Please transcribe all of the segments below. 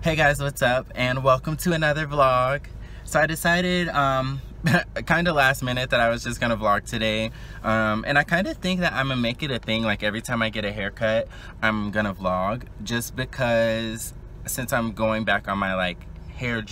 Hey guys, what's up? And welcome to another vlog. So I decided kind of last minute that I was just gonna vlog today, and I kind of think that I'm gonna make it a thing, like every time I get a haircut I'm gonna vlog, just because since I'm going back on my like hair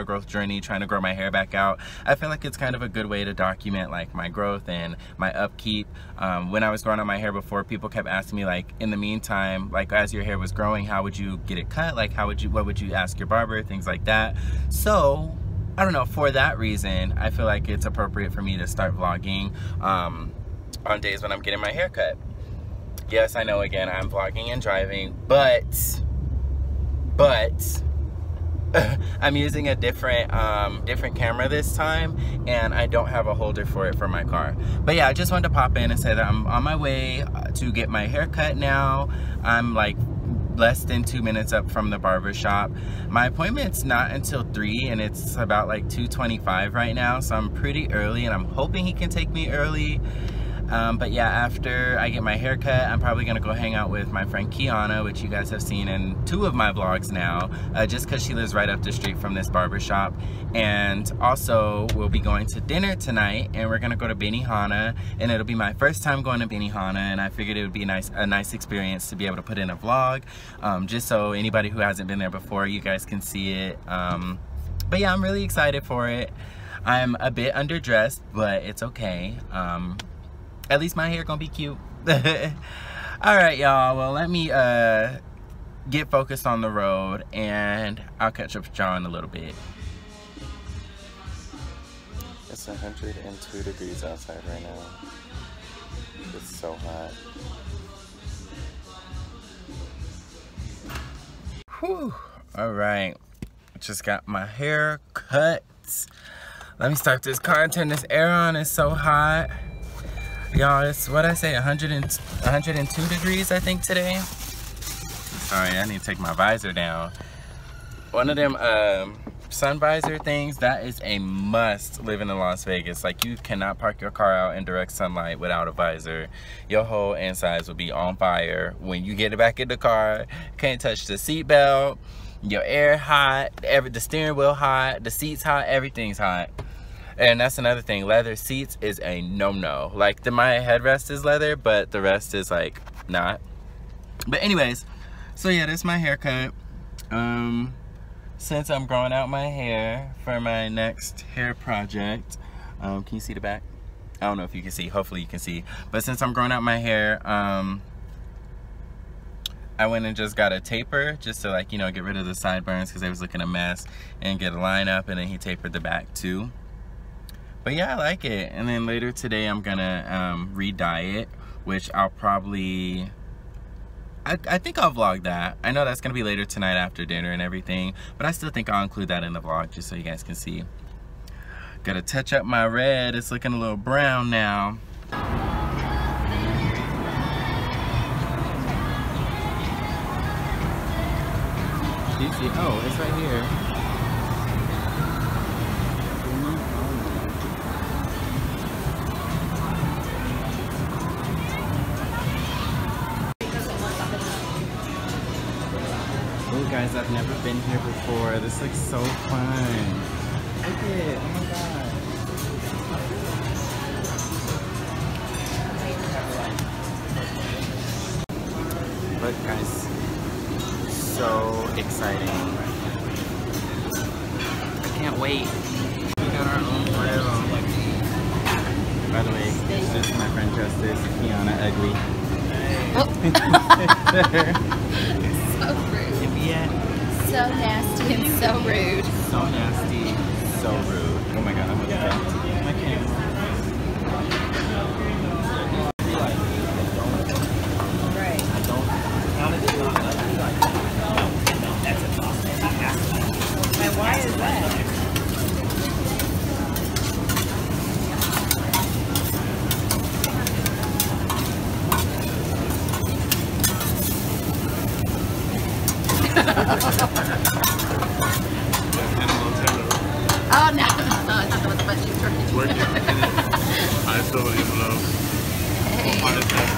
growth journey, trying to grow my hair back out, I feel like it's kind of a good way to document like my growth and my upkeep. When I was growing out my hair before, people kept asking me like, in the meantime, like as your hair was growing, how would you get it cut? Like what would you ask your barber? Things like that. So I don't know, for that reason, I feel like it's appropriate for me to start vlogging on days when I'm getting my hair cut. Yes, I know, again, I'm vlogging and driving, but I'm using a different camera this time, and I don't have a holder for it for my car. But yeah, I just wanted to pop in and say that I'm on my way to get my hair cut now. I'm like less than 2 minutes up from the barber shop. My appointment's not until 3 and it's about like 2:25 right now, so I'm pretty early and I'm hoping he can take me early. But yeah, after I get my hair cut, I'm probably gonna go hang out with my friend Kiana, which you guys have seen in 2 of my vlogs now, just because she lives right up the street from this barbershop. And also, we'll be going to dinner tonight, and we're gonna go to Benihana, and it'll be my first time going to Benihana, and I figured it would be a nice experience to be able to put in a vlog, just so anybody who hasn't been there before, you guys can see it. But yeah, I'm really excited for it. I'm a bit underdressed, but it's okay. At least my hair gonna be cute. Alright, y'all, well, let me get focused on the road, and I'll catch up with y'all in a little bit. It's 102 degrees outside right now. It's so hot. Whew. Alright, just got my hair cut. Let me start this car and turn this air on. It's so hot. Y'all, it's what I say, 102 degrees, I think, today. Sorry, I need to take my visor down. One of them sun visor things, that is a must living in Las Vegas. Like, you cannot park your car out in direct sunlight without a visor. Your whole insides will be on fire when you get it back in the car. Can't touch the seat belt, your air hot, the steering wheel hot, the seats hot, everything's hot. And that's another thing, leather seats is a no-no. Like, my headrest is leather, but the rest is like not. But anyways, so yeah, this is my haircut. Since I'm growing out my hair for my next hair project, can you see the back? I don't know if you can see, hopefully you can see. But since I'm growing out my hair, I went and just got a taper just to, like, you know, get rid of the sideburns because they was looking a mess, and get a line up, and then he tapered the back too. But yeah, I like it. And then later today I'm gonna re-dye it, which I'll probably, I think I'll vlog that. I know that's gonna be later tonight after dinner and everything, but I still think I'll include that in the vlog just so you guys can see. Gotta touch up my red. It's looking a little brown now. Do you see? Oh, it's right here. Oh guys, I've never been here before. This looks so fun. Look at it. Oh my god. Look guys. So exciting. I can't wait. We got our own grill. By the way, this is my friend Justice, Kiana Ugly. Oh. So rude. Yeah. So nasty and so rude. So nasty, so rude. Oh my god, I'm gonna get my camera. And why is that? Oh no, no, it's not the one she's working. It's working. I still don't even know. Hey. Why is that?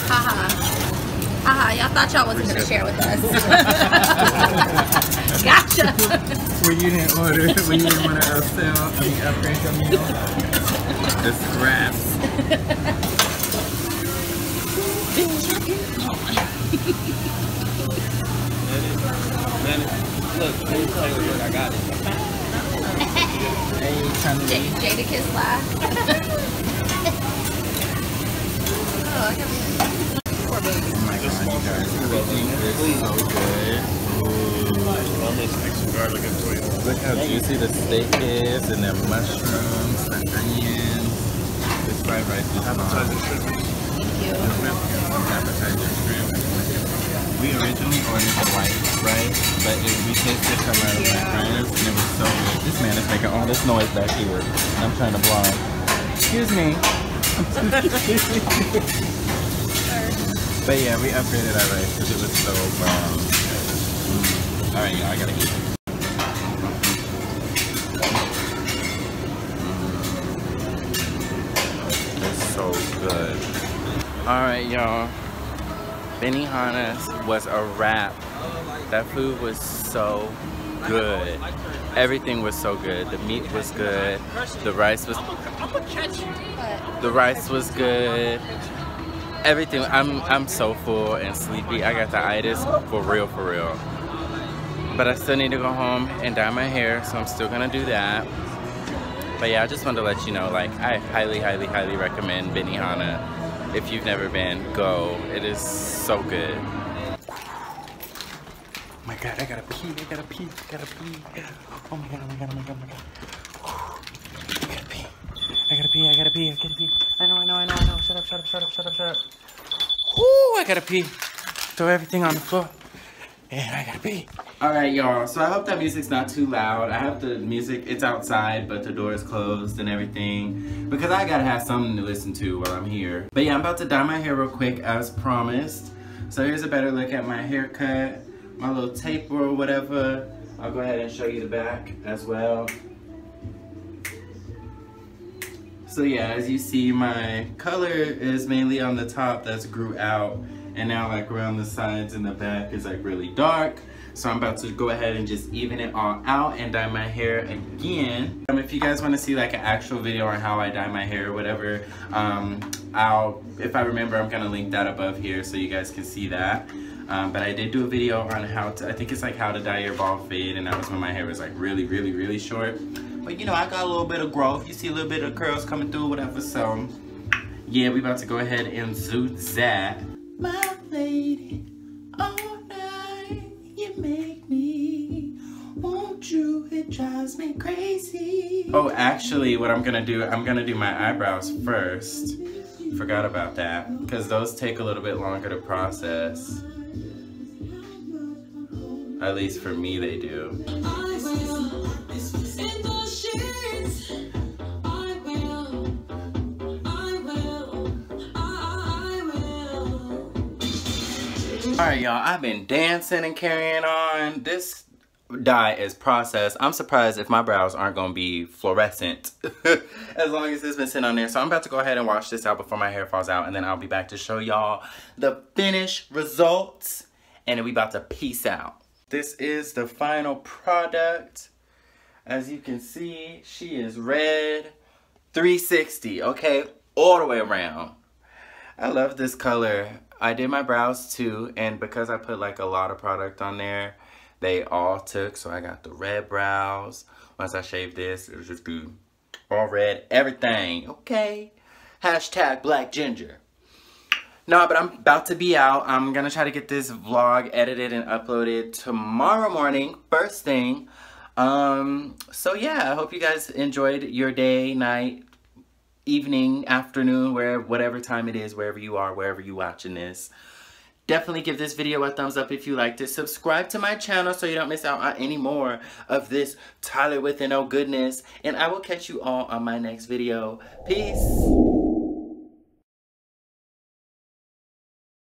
Haha. Haha, y'all thought y'all wasn't gonna share with us. Gotcha. When you didn't order, when you didn't want to upgrade your meal, the scraps. Look, I got it. Hey, Jadakiss laugh. Oh, I got poor baby. Oh my God, you guys, everything is so good. All this extra garlic and toy. Look how juicy the steak is, and the mushrooms, the onions, this fried rice is Appetizer shrimp. Thank you. appetizer shrimp. We originally ordered the white rice, but we tasted some of the black rice, and it was so good. This man is making all this noise back here. I'm trying to vlog. Excuse me. But yeah, we upgraded our rice because it was so bomb. Alright, y'all, I gotta eat. It's so good. Alright, y'all. Benihana's was a wrap. That food was so good. Everything was so good. The meat was good. The rice was good. Everything. I'm so full and sleepy. I got the itis for real, for real. But I still need to go home and dye my hair, so I'm still gonna do that. But yeah, I just wanted to let you know, like, I highly, highly, highly recommend Benihana. If you've never been, go. It is so good. Oh my God, I gotta pee, I gotta pee, I gotta pee. Oh my God, oh my God, oh my God, oh my God. I gotta pee. I gotta pee, I gotta pee, I gotta pee. I know. Shut up. Whoo, I gotta pee. Throw everything on the floor. And I gotta pee. Alright, y'all, so I hope that music's not too loud. I have the music, it's outside, but the door is closed and everything, because I gotta have something to listen to while I'm here. But yeah, I'm about to dye my hair real quick as promised. So here's a better look at my haircut, my little taper or whatever. I'll go ahead and show you the back as well. So yeah, as you see, my color is mainly on the top that's grew out, and now like around the sides and the back is like really dark. So I'm about to go ahead and just even it all out and dye my hair again. If you guys want to see like an actual video on how I dye my hair or whatever, if I remember, I'm gonna link that above here so you guys can see that. But I did do a video on how to, I think it's like how to dye your bald fade, and that was when my hair was like really, really, really short. But you know, I got a little bit of growth. You see a little bit of curls coming through, whatever. So yeah, we about to go ahead and zoot that. My lady, all night you make me want you, it drives me crazy. Oh, actually, what I'm gonna do my eyebrows first. Forgot about that, because those take a little bit longer to process. At least for me, they do. Alright, y'all, I've been dancing and carrying on. This dye is processed. I'm surprised if my brows aren't going to be fluorescent as long as it's been sitting on there. So I'm about to go ahead and wash this out before my hair falls out, and then I'll be back to show y'all the finished results, and then we about to peace out. This is the final product. As you can see, she is red 360, okay? All the way around. I love this color. I did my brows too, and because I put like a lot of product on there, they all took. So I got the red brows. Once I shaved this, it was just do all red, everything, okay? Hashtag Black Ginger. No, but I'm about to be out. I'm gonna try to get this vlog edited and uploaded tomorrow morning, first thing. So yeah, I hope you guys enjoyed your day, night, evening, afternoon, whatever time it is, wherever you are, wherever you watching this. Definitely give this video a thumbs up if you liked it. Subscribe to my channel so you don't miss out on any more of this Tyler with No goodness. And I will catch you all on my next video. Peace.